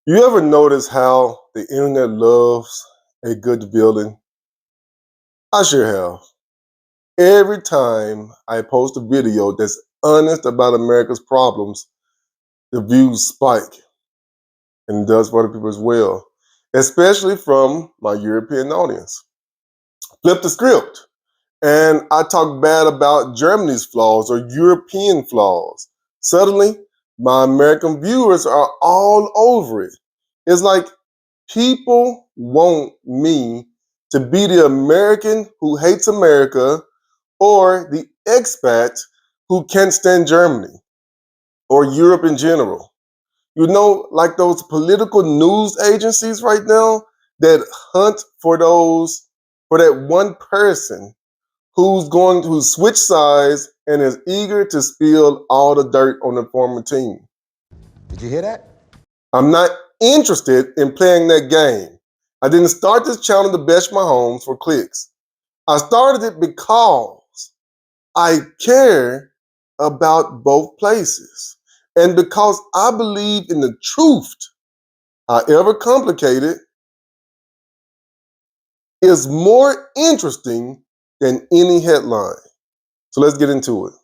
You ever notice how the internet loves a good villain? I sure have. Every time I post a video that's honest about America's problems, the views spike, and it does for other people as well, especially from my European audience. Flip the script, and I talk bad about Germany's flaws or European flaws. Suddenly, my American viewers are all over it. It's like people want me to be the American who hates America or the expat who can't stand Germany or Europe in general. You know, like those political news agencies right now that hunt for that one person who's going to switch sides and is eager to spill all the dirt on the former team. Did you hear that? I'm not interested in playing that game. I didn't start this channel to bash my homes for clicks. I started it because I care about both places and because I believe in the truth, however complicated, is more interesting than any headline. So let's get into it.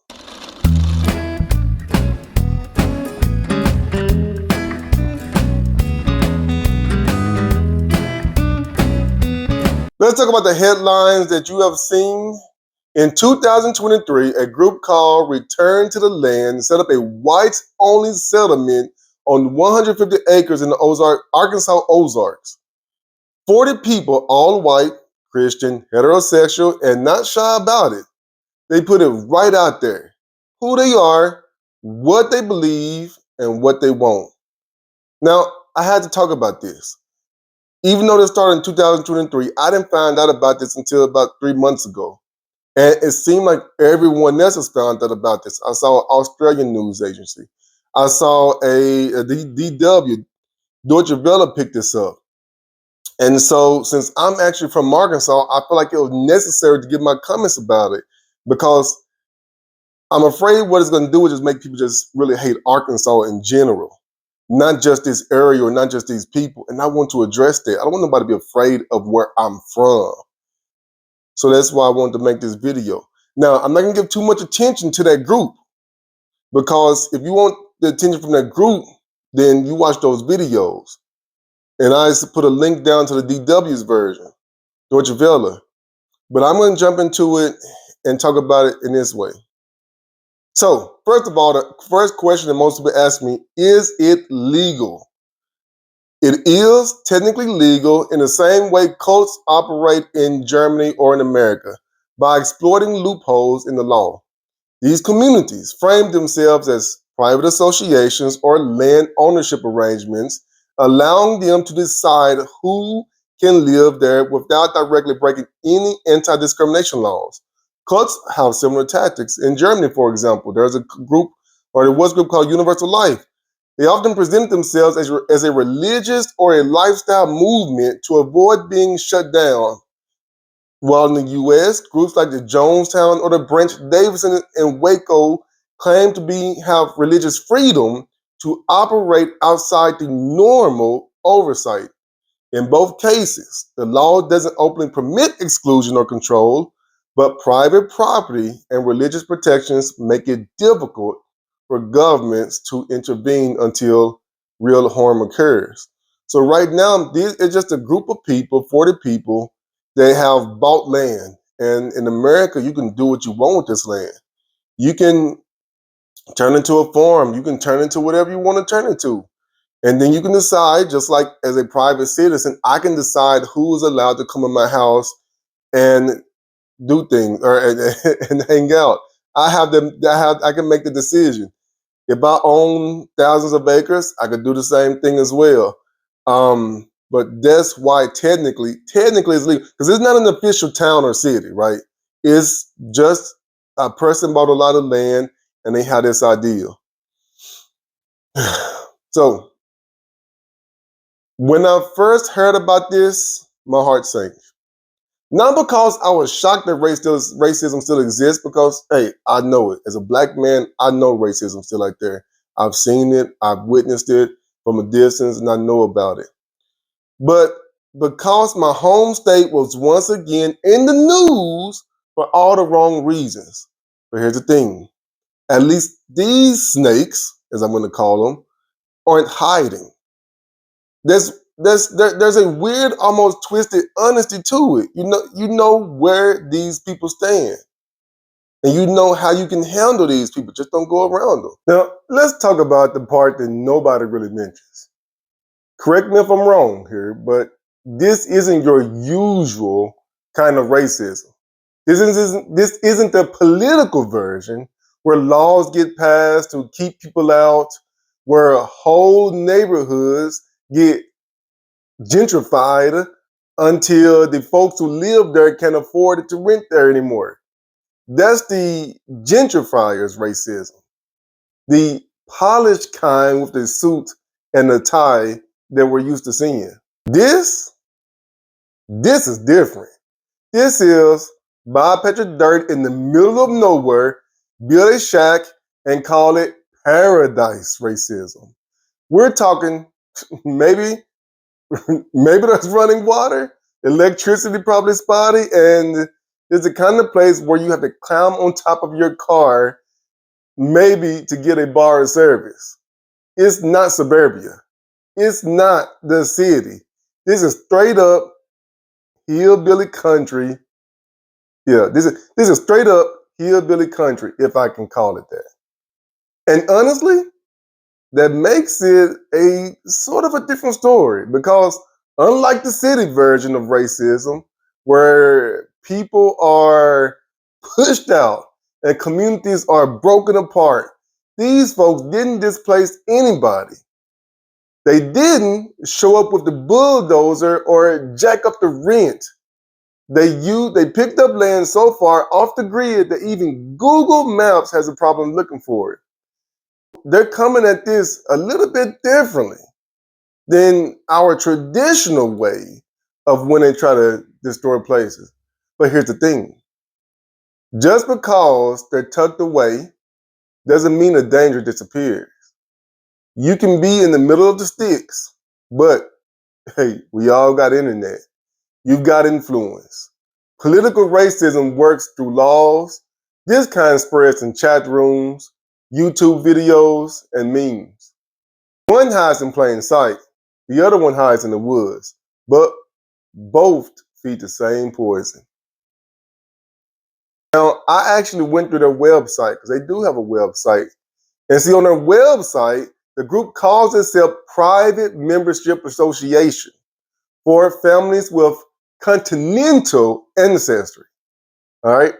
Let's talk about the headlines that you have seen. In 2023, a group called Return to the Land set up a whites-only settlement on 150 acres in the Arkansas Ozarks. 40 people, all white, Christian, heterosexual, and not shy about it. They put it right out there. Who they are, what they believe, and what they want. Now, I had to talk about this. Even though this started in 2023, I didn't find out about this until about 3 months ago. And it seemed like everyone else has found out about this. I saw an Australian news agency. I saw a DW, Deutsche Welle picked this up. And so since I'm actually from Arkansas, I feel like it was necessary to give my comments about it because I'm afraid what it's going to do is just make people just really hate Arkansas in general, not just this area or not just these people. And I want to address that. I don't want nobody to be afraid of where I'm from. So that's why I wanted to make this video. Now, I'm not going to give too much attention to that group because if you want the attention from that group, then you watch those videos. And I just put a link down to the DW's version, Deutsche Welle. But I'm going to jump into it and talk about it in this way. So, first of all, the first question that most people ask me, is it legal? It is technically legal in the same way cults operate in Germany or in America, by exploiting loopholes in the law. These communities frame themselves as private associations or land ownership arrangements, allowing them to decide who can live there without directly breaking any anti-discrimination laws. Cults have similar tactics. In Germany, for example, there was a group called Universal Life. They often present themselves as a religious or a lifestyle movement to avoid being shut down. While in the U.S., groups like the Jonestown or the Branch Davidson and Waco claim to have religious freedom to operate outside the normal oversight. In both cases, the law doesn't openly permit exclusion or control, but private property and religious protections make it difficult for governments to intervene until real harm occurs. So right now, it's just a group of people, 40 people, they have bought land. And in America, you can do what you want with this land. You can turn it into a farm. You can turn it into whatever you want to turn it to. And then you can decide, just like as a private citizen, I can decide who is allowed to come in my house and do things or and hang out. I can make the decision. If I own thousands of acres, I could do the same thing as well. But that's why technically it's legal, because it's not an official town or city, right? It's just a person bought a lot of land and they had this idea. So when I first heard about this, my heart sank. Not because I was shocked that racism still exists, because, hey, I know it. As a black man, I know racism still out there. I've seen it. I've witnessed it. from a distance and I know about it. But because my home state was once again in the news for all the wrong reasons. But here's the thing. At least these snakes, as I'm going to call them, aren't hiding. There's a weird, almost twisted honesty to it. You know where these people stand. And you know how you can handle these people. Just don't go around them. Now, let's talk about the part that nobody really mentions. Correct me if I'm wrong here, but this isn't your usual kind of racism. This isn't the political version where laws get passed to keep people out, where whole neighborhoods get gentrified until the folks who live there can't afford it to rent there anymore. That's the gentrifiers' racism. The polished kind with the suit and the tie that we're used to seeing. This is different. This is buy a patch of dirt in the middle of nowhere, build a shack, and call it paradise racism. We're talking maybe there's running water, electricity probably spotty, and it's the kind of place where you have to climb on top of your car maybe to get a bar of service. It's not suburbia. It's not the city. This is straight up hillbilly country. Yeah, this is straight up hillbilly country, if I can call it that. And honestly, that makes it a sort of a different story because unlike the city version of racism, where people are pushed out and communities are broken apart, these folks didn't displace anybody. They didn't show up with the bulldozer or jack up the rent. They picked up land so far off the grid that even Google Maps has a problem looking for it. They're coming at this a little bit differently than our traditional way of when they try to destroy places. But here's the thing. Just because they're tucked away doesn't mean the danger disappears. You can be in the middle of the sticks, but hey, we all got internet. You've got influence. Political racism works through laws. This kind spreads in chat rooms, YouTube videos, and memes. One hides in plain sight. The other one hides in the woods. But both feed the same poison. Now, I actually went through their website because they do have a website. And see, on their website, the group calls itself Private Membership Association for families with continental ancestry. All right.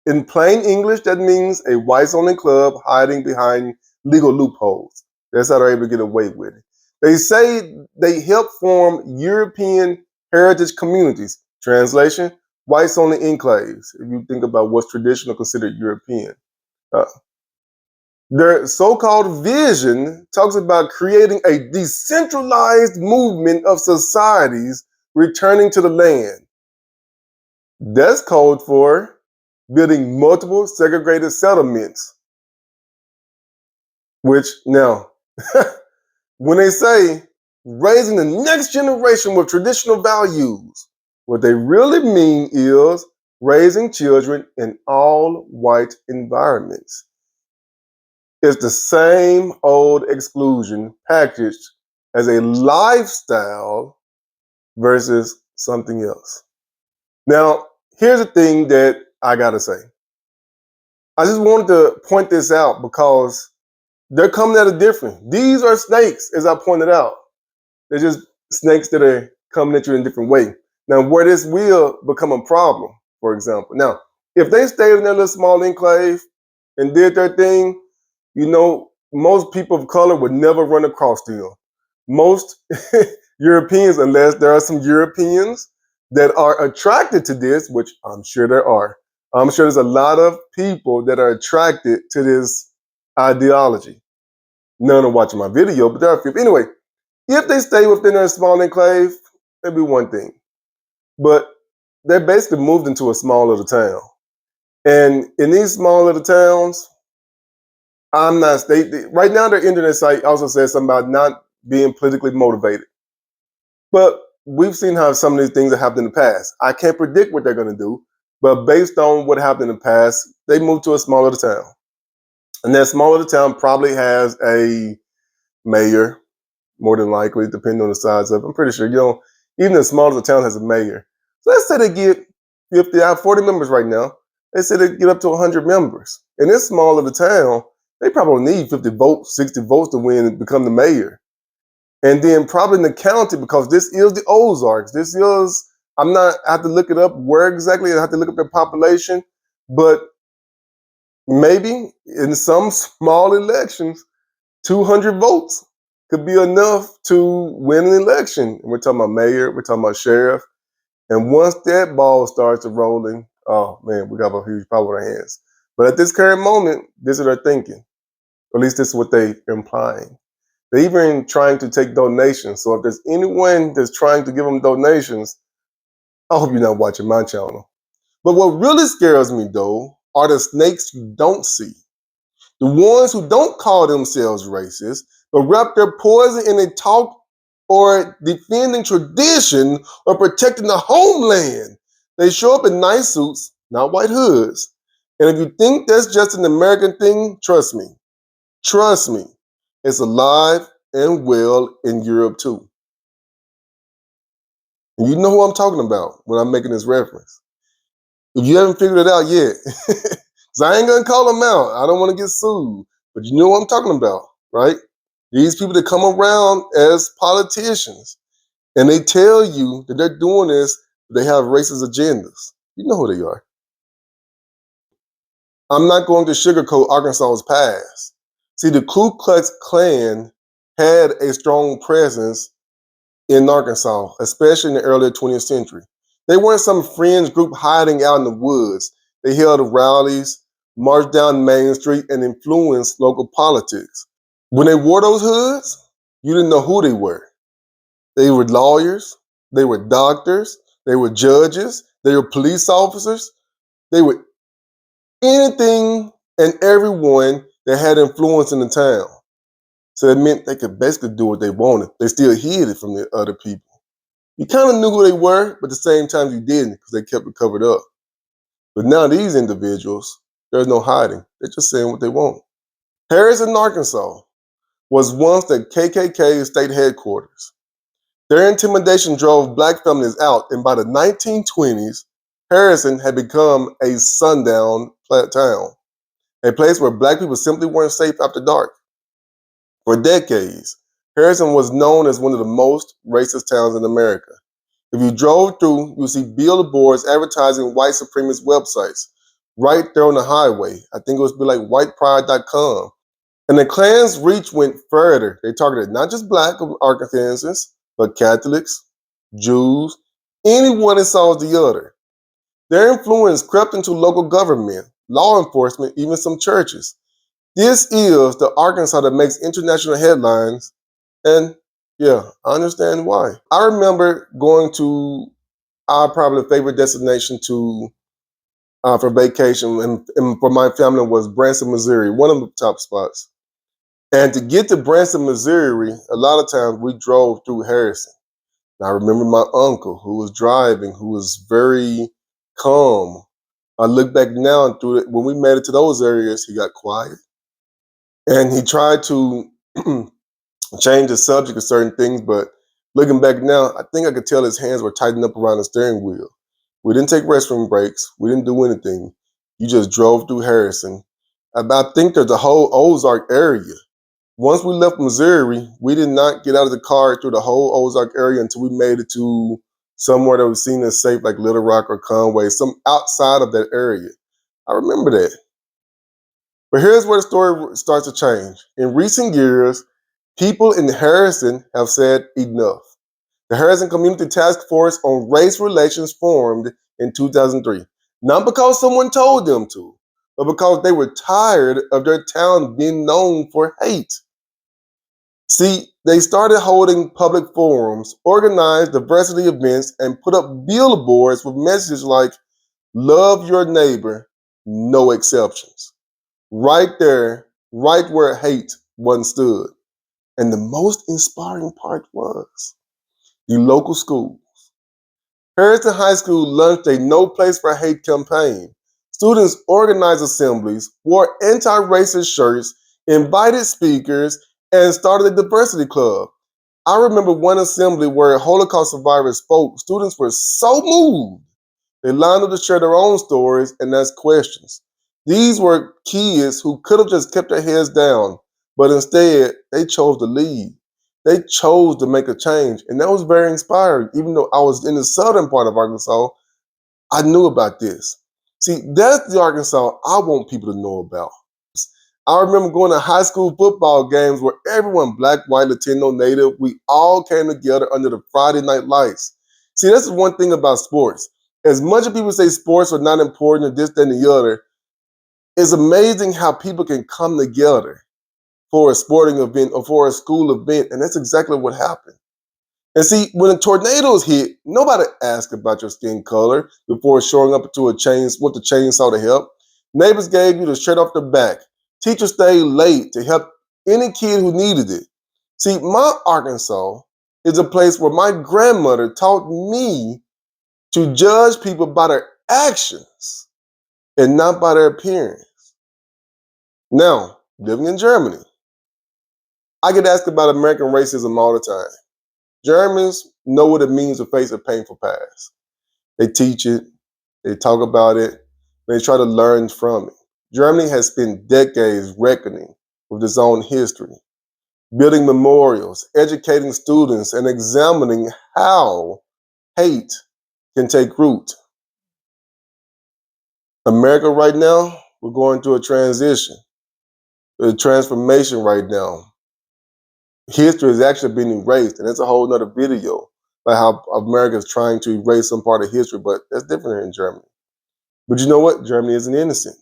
In plain English, that means a whites-only club hiding behind legal loopholes. That's how they're able to get away with it. They say they help form European heritage communities. Translation, whites-only enclaves, if you think about what's traditional considered European. Their so-called vision talks about creating a decentralized movement of societies returning to the land. That's code for building multiple segregated settlements. Which now, when they say raising the next generation with traditional values, what they really mean is raising children in all white environments. It's the same old exclusion packaged as a lifestyle versus something else. Now, here's the thing that I gotta say. I just wanted to point this out because they're coming at it different. These are snakes, as I pointed out. They're just snakes that are coming at you in a different way. Now, where this will become a problem, for example. Now, if they stayed in their little small enclave and did their thing, you know, most people of color would never run across them. Most Europeans, unless there are some Europeans that are attracted to this, which I'm sure there are. I'm sure there's a lot of people that are attracted to this ideology. None are watching my video, but there are a few. Anyway, if they stay within their small enclave, that'd be one thing. But they basically moved into a small little town. And in these small little towns, right now their internet site also says something about not being politically motivated. But we've seen how some of these things have happened in the past. I can't predict what they're going to do, but based on what happened in the past, they moved to a smaller town. And that smaller town probably has a mayor, more than likely, depending on the size of it. I'm pretty sure, even the smallest town has a mayor. So let's say they get 50 out of 40 members right now. They say they get up to 100 members. In this small of a town, they probably need 50 votes, 60 votes to win and become the mayor. And then probably in the county, because this is the Ozarks. I have to look it up where exactly. I have to look up their population. But maybe in some small elections, 200 votes could be enough to win an election. And we're talking about mayor, we're talking about sheriff. And once that ball starts rolling, oh man, we got a huge power on our hands. But at this current moment, this is what they're thinking. Or at least this is what they're implying. They're even trying to take donations. So if there's anyone that's trying to give them donations, I hope you're not watching my channel. But what really scares me, though, are the snakes you don't see. The ones who don't call themselves racist, but wrap their poison in a talk or defending tradition or protecting the homeland. They show up in nice suits, not white hoods. And if you think that's just an American thing, trust me. Trust me. It's alive and well in Europe too. And you know who I'm talking about when I'm making this reference. If you haven't figured it out yet, so I ain't gonna call them out. I don't want to get sued, but you know what I'm talking about, right? These people that come around as politicians and they tell you that they're doing this, they have racist agendas. You know who they are. I'm not going to sugarcoat Arkansas's past. See, the Ku Klux Klan had a strong presence in Arkansas, especially in the early 20th century. They weren't some fringe group hiding out in the woods. They held rallies, marched down Main Street, and influenced local politics. When they wore those hoods, you didn't know who they were. They were lawyers, they were doctors, they were judges, they were police officers, they were anything and everyone that had influence in the town. So it meant they could basically do what they wanted. They still hid it from the other people. You kind of knew who they were, but at the same time you didn't because they kept it covered up. But now these individuals, there's no hiding. They're just saying what they want. Harrison, Arkansas was once the KKK state headquarters. Their intimidation drove black families out, and by the 1920s, Harrison had become a sundown town, a place where black people simply weren't safe after dark. For decades, Harrison was known as one of the most racist towns in America. If you drove through, you would see billboards advertising white supremacist websites right there on the highway. I think it was like whitepride.com. And the Klan's reach went further. They targeted not just black Arkansans, but Catholics, Jews, anyone that saw as the other. Their influence crept into local government, law enforcement, even some churches. This is the Arkansas that makes international headlines, and yeah, I understand why. I remember going to our probably favorite destination for vacation, and for my family was Branson, Missouri, one of the top spots. And to get to Branson, Missouri, a lot of times we drove through Harrison. And I remember my uncle who was driving, who was very calm. I look back now and through it, when we made it to those areas, he got quiet. And he tried to change the subject of certain things, but looking back now, I think I could tell his hands were tightened up around the steering wheel. We didn't take restroom breaks. We didn't do anything. You just drove through Harrison. I think there's a whole Ozark area. Once we left Missouri, we did not get out of the car through the whole Ozark area until we made it to somewhere that was seen as safe, like Little Rock or Conway, some outside of that area. I remember that. But here's where the story starts to change. In recent years, people in Harrison have said enough. The Harrison Community Task Force on Race Relations formed in 2003. Not because someone told them to, but because they were tired of their town being known for hate. See, they started holding public forums, organized diversity events, and put up billboards with messages like, love your neighbor, no exceptions. Right there, right where hate once stood. And the most inspiring part was the local school. Harrison High School launched a No Place for Hate campaign. Students organized assemblies, wore anti-racist shirts, invited speakers, and started a diversity club. I remember one assembly where Holocaust survivors spoke. Students were so moved. They lined up to share their own stories and ask questions. These were kids who could have just kept their heads down, but instead, they chose to lead. They chose to make a change, and that was very inspiring. Even though I was in the southern part of Arkansas, I knew about this. See, that's the Arkansas I want people to know about. I remember going to high school football games where everyone, black, white, Latino, Native, we all came together under the Friday night lights. See, that's the one thing about sports. As much as people say sports are not important or this, that, and the other, it's amazing how people can come together for a sporting event or for a school event, and that's exactly what happened. And see, when the tornadoes hit, nobody asked about your skin color before showing up to with the chainsaw to help. Neighbors gave you the shirt off the back. Teachers stayed late to help any kid who needed it. See, my Arkansas is a place where my grandmother taught me to judge people by their actions and not by their appearance. Now, living in Germany, I get asked about American racism all the time. Germans know what it means to face a painful past. They teach it, they talk about it, they try to learn from it. Germany has spent decades reckoning with its own history, building memorials, educating students, and examining how hate can take root. America right now, we're going through a transition, a transformation right now. History is actually being erased, and it's a whole nother video about how America is trying to erase some part of history, but that's different here in Germany. But you know what? Germany isn't innocent.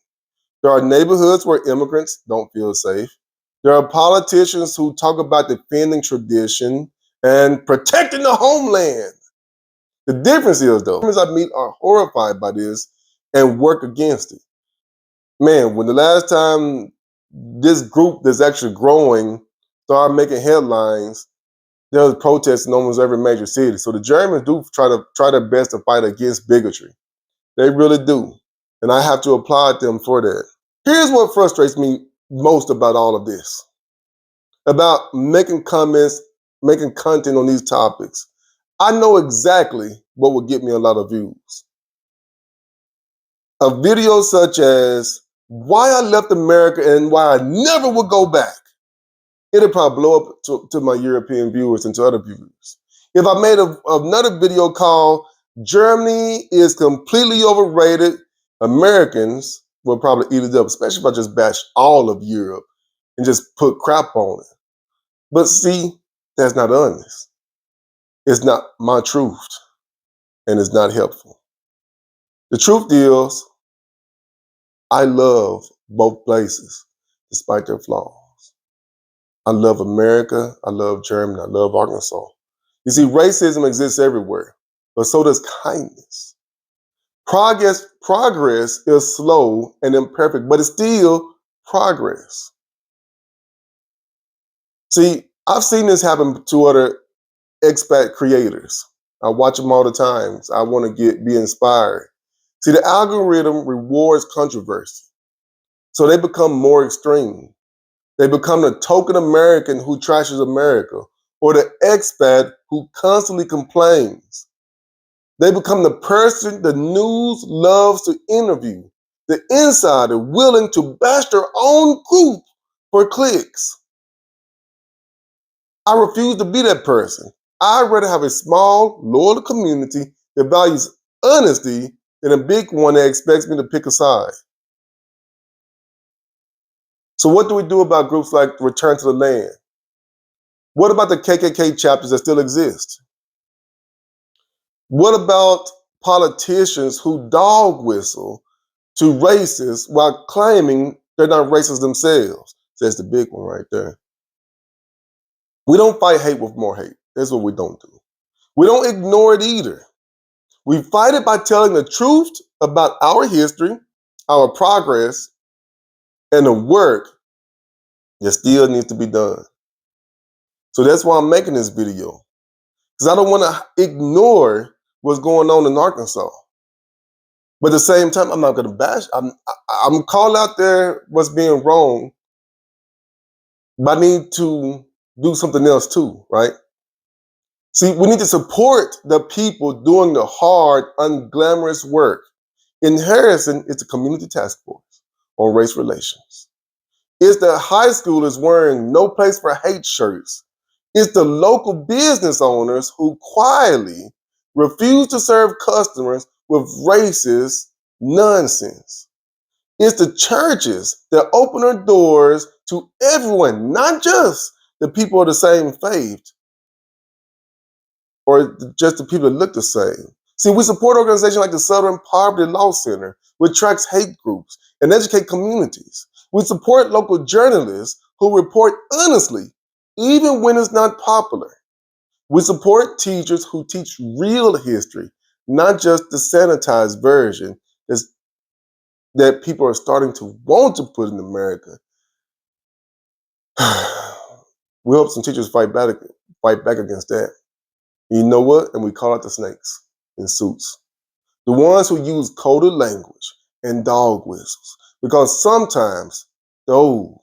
There are neighborhoods where immigrants don't feel safe. There are politicians who talk about defending tradition and protecting the homeland. The difference is, though, Germans I meet are horrified by this and work against it. Man, when the last time this group that's actually growing started making headlines, there was protests in almost every major city. So the Germans do try their best to fight against bigotry. They really do. And I have to applaud them for that. Here's what frustrates me most about all of this, about making comments, making content on these topics. I know exactly what would get me a lot of views. A video such as why I left America and why I never would go back. It'll probably blow up to my European viewers and to other viewers. If I made another video called Germany is completely overrated, Americans will probably eat it up, especially if I just bash all of Europe and just put crap on it. But see, that's not honest. It's not my truth, and it's not helpful. The truth is, I love both places, despite their flaws. I love America, I love Germany, I love Arkansas. You see, racism exists everywhere, but so does kindness. Progress is slow and imperfect, but it's still progress. See, I've seen this happen to other expat creators. I watch them all the time. I want to be inspired. See, the algorithm rewards controversy, so they become more extreme. They become the token American who trashes America, or the expat who constantly complains. They become the person the news loves to interview, the insider willing to bash their own group for clicks. I refuse to be that person. I'd rather have a small, loyal community that values honesty than a big one that expects me to pick a side. So what do we do about groups like Return to the Land? What about the KKK chapters that still exist? What about politicians who dog whistle to racists while claiming they're not racist themselves? That's the big one right there. We don't fight hate with more hate. That's what we don't do. We don't ignore it either. We fight it by telling the truth about our history, our progress, and the work that still needs to be done. So that's why I'm making this video. Because I don't want to ignore what's going on in Arkansas. But at the same time, I'm not going to bash. I'm calling out there what's being wrong, but I need to do something else too, right? See, we need to support the people doing the hard, unglamorous work. In Harrison, it's a community task force on race relations. It's the high schoolers wearing no place for hate shirts. It's the local business owners who quietly refuse to serve customers with racist nonsense. It's the churches that open their doors to everyone, not just the people of the same faith or just the people that look the same. See, we support organizations like the Southern Poverty Law Center, which tracks hate groups and educate communities. We support local journalists who report honestly, even when it's not popular. We support teachers who teach real history, not just the sanitized version that people are starting to want to put in America. We hope some teachers fight back against that. You know what? And we call it the snakes in suits. The ones who use coded language and dog whistles. Because sometimes those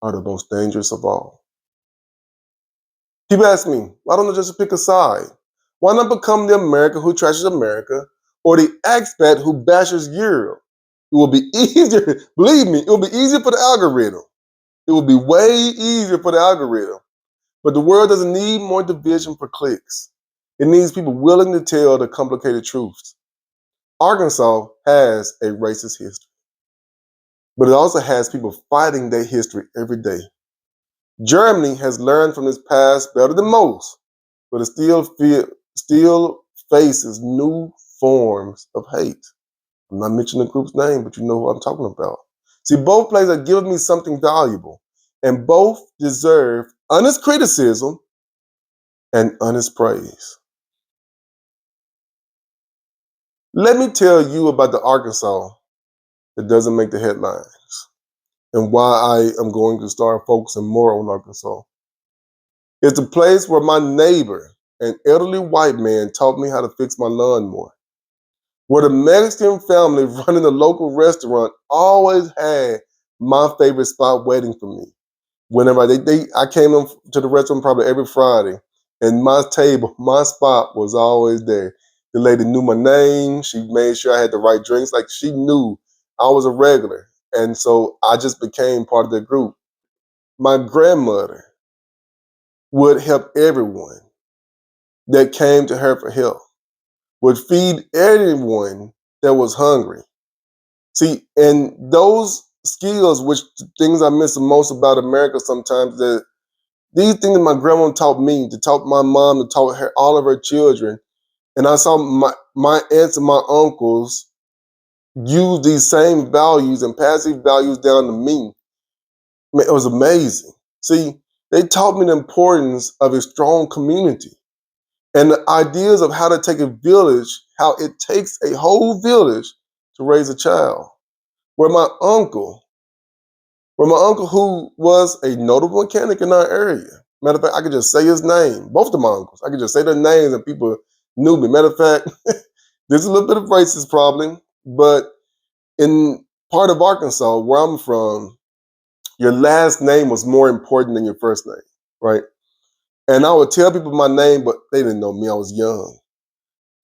are the most dangerous of all. People ask me, why don't I just pick a side? Why not become the American who trashes America or the expat who bashes Europe? It will be easier, believe me, it will be easier for the algorithm. It will be way easier for the algorithm. But the world doesn't need more division for clicks. It needs people willing to tell the complicated truths. Arkansas has a racist history, but it also has people fighting their history every day. Germany has learned from its past better than most, but it still faces new forms of hate. I'm not mentioning the group's name, but you know who I'm talking about. See, both places have given me something valuable, and both deserve honest criticism and honest praise. Let me tell you about the Arkansas that doesn't make the headlines and why I am going to start focusing more on Arkansas. It's the place where my neighbor, an elderly white man, taught me how to fix my lawnmower. Where the Mexican family running the local restaurant always had my favorite spot waiting for me. Whenever I came to the restaurant probably every Friday, and my table, my spot was always there. The lady knew my name. She made sure I had the right drinks. Like she knew I was a regular. And so I just became part of the group. My grandmother would help everyone that came to her for help, would feed anyone that was hungry. See, and those skills, which things I miss the most about America sometimes, that these things that my grandma taught me, to taught my mom, to taught her, all of her children, and I saw my aunts and my uncles use these same values and pass these values down to me. Man, it was amazing. See, they taught me the importance of a strong community and the ideas of how to take a village, how it takes a whole village to raise a child. Where my uncle who was a notable mechanic in our area. Matter of fact, I could just say his name. Both of my uncles. I could just say their names and people knew me. Matter of fact, there's a little bit of racist problem, but in part of Arkansas, where I'm from, your last name was more important than your first name, right? And I would tell people my name, but they didn't know me. I was young.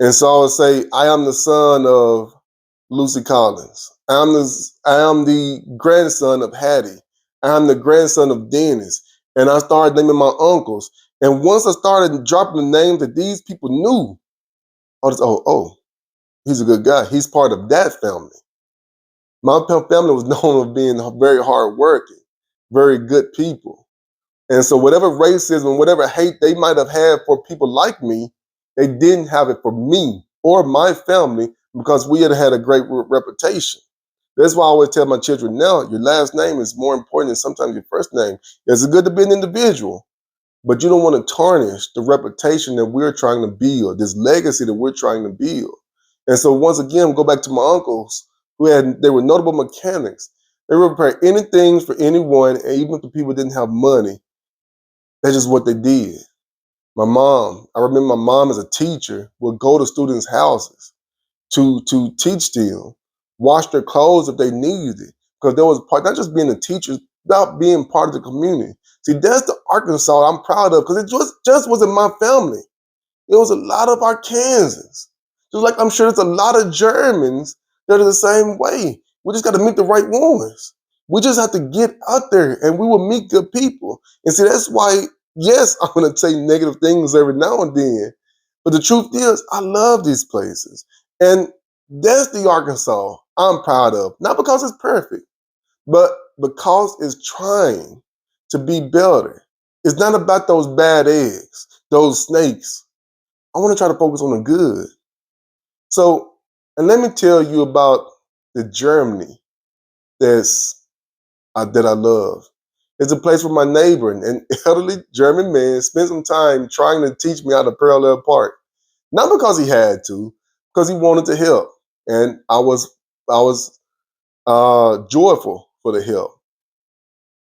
And so I would say, I am the son of Lucy Collins. I am the grandson of Hattie. I am the grandson of Dennis. And I started naming my uncles. And once I started dropping the names that these people knew, I was, oh, he's a good guy. He's part of that family. My family was known for being very hardworking, very good people. And so whatever racism, whatever hate they might have had for people like me, they didn't have it for me or my family because we had a great reputation. That's why I always tell my children now, your last name is more important than sometimes your first name. It's good to be an individual, but you don't want to tarnish the reputation that we're trying to build, this legacy that we're trying to build. And so once again, go back to my uncles they were notable mechanics. They would repair anything for anyone, and even if the people didn't have money, That's just what they did. My mom, I remember my mom as a teacher would go to students' houses to teach them, wash their clothes if they needed it. Because there was part, not just being a teacher, about being part of the community. See, that's the Arkansas I'm proud of, because it just wasn't my family. It was a lot of Arkansans. Just like I'm sure there's a lot of Germans that are the same way. We just got to meet the right ones. We just have to get out there and we will meet good people. And see, that's why, yes, I'm going to say negative things every now and then. But the truth is, I love these places. And that's the Arkansas I'm proud of. Not because it's perfect, but because it's trying to be better. It's not about those bad eggs, those snakes. I want to try to focus on the good. So, and let me tell you about the Germany that I love. It's a place where my neighbor, an elderly German man, spent some time trying to teach me how to parallel park. Not because he had to, because he wanted to help, and I was joyful for the help.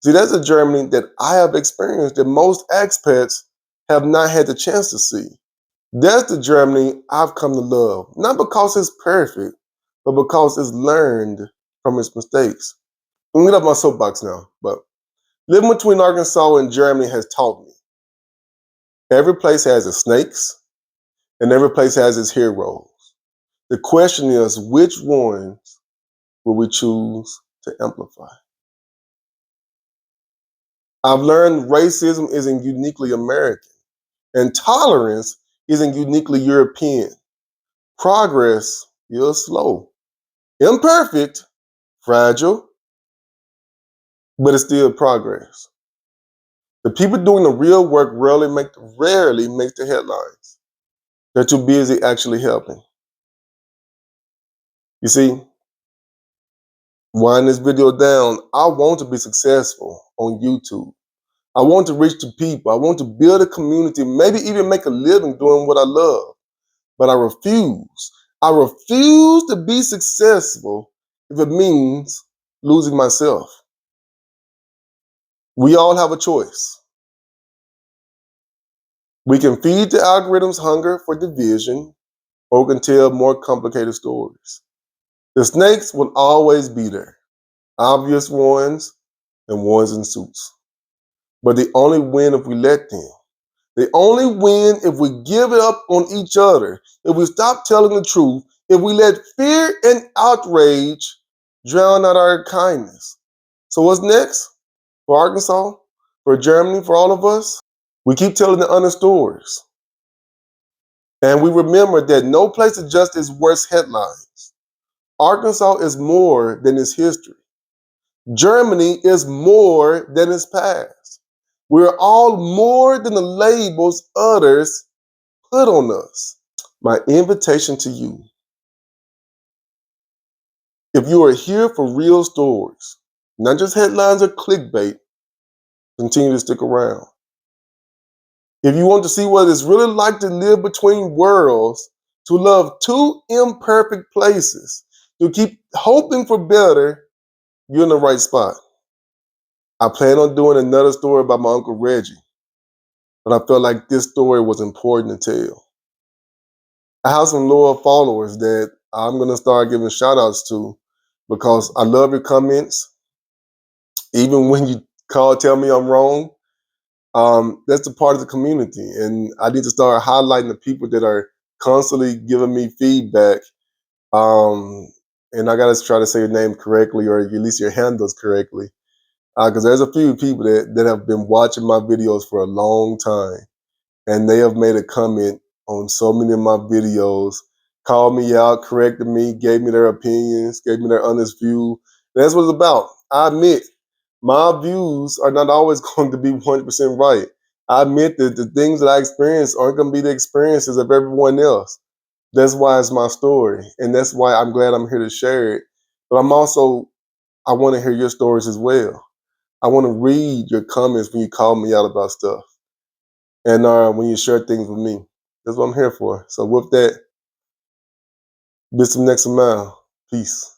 See, that's a Germany that I have experienced that most expats have not had the chance to see. That's the Germany I've come to love, not because it's perfect, but because it's learned from its mistakes. I'm gonna get off my soapbox now, but living between Arkansas and Germany has taught me every place has its snakes and every place has its heroes. The question is, which ones will we choose to amplify? I've learned racism isn't uniquely American, and tolerance isn't uniquely European. Progress is slow, imperfect, fragile, but it's still progress. The people doing the real work rarely make the headlines. They're too busy actually helping. You see, winding this video down, I want to be successful on YouTube. I want to reach the people. I want to build a community, maybe even make a living doing what I love. But I refuse. I refuse to be successful if it means losing myself. We all have a choice. We can feed the algorithm's hunger for division, or we can tell more complicated stories. The snakes will always be there, obvious ones and ones in suits. But they only win if we let them. They only win if we give it up on each other, if we stop telling the truth, if we let fear and outrage drown out our kindness. So what's next for Arkansas, for Germany, for all of us? We keep telling the honest stories. And we remember that no place of justice is worth headlines. Arkansas is more than its history. Germany is more than its past. We're all more than the labels others put on us. My invitation to you, if you are here for real stories, not just headlines or clickbait, continue to stick around. If you want to see what it's really like to live between worlds, to love two imperfect places, to keep hoping for better, you're in the right spot. I plan on doing another story about my Uncle Reggie, but I felt like this story was important to tell. I have some loyal followers that I'm going to start giving shout outs to because I love your comments. Even when you tell me I'm wrong, that's a part of the community. And I need to start highlighting the people that are constantly giving me feedback. And I got to try to say your name correctly, or at least your handles correctly. Because there's a few people that have been watching my videos for a long time. And they have made a comment on so many of my videos, called me out, corrected me, gave me their opinions, gave me their honest view. And that's what it's about. I admit, my views are not always going to be 100% right. I admit that the things that I experience aren't going to be the experiences of everyone else. That's why it's my story. And that's why I'm glad I'm here to share it. But I want to hear your stories as well. I want to read your comments when you call me out about stuff. And when you share things with me. That's what I'm here for. So with that, bis zum nächsten Mal. Peace.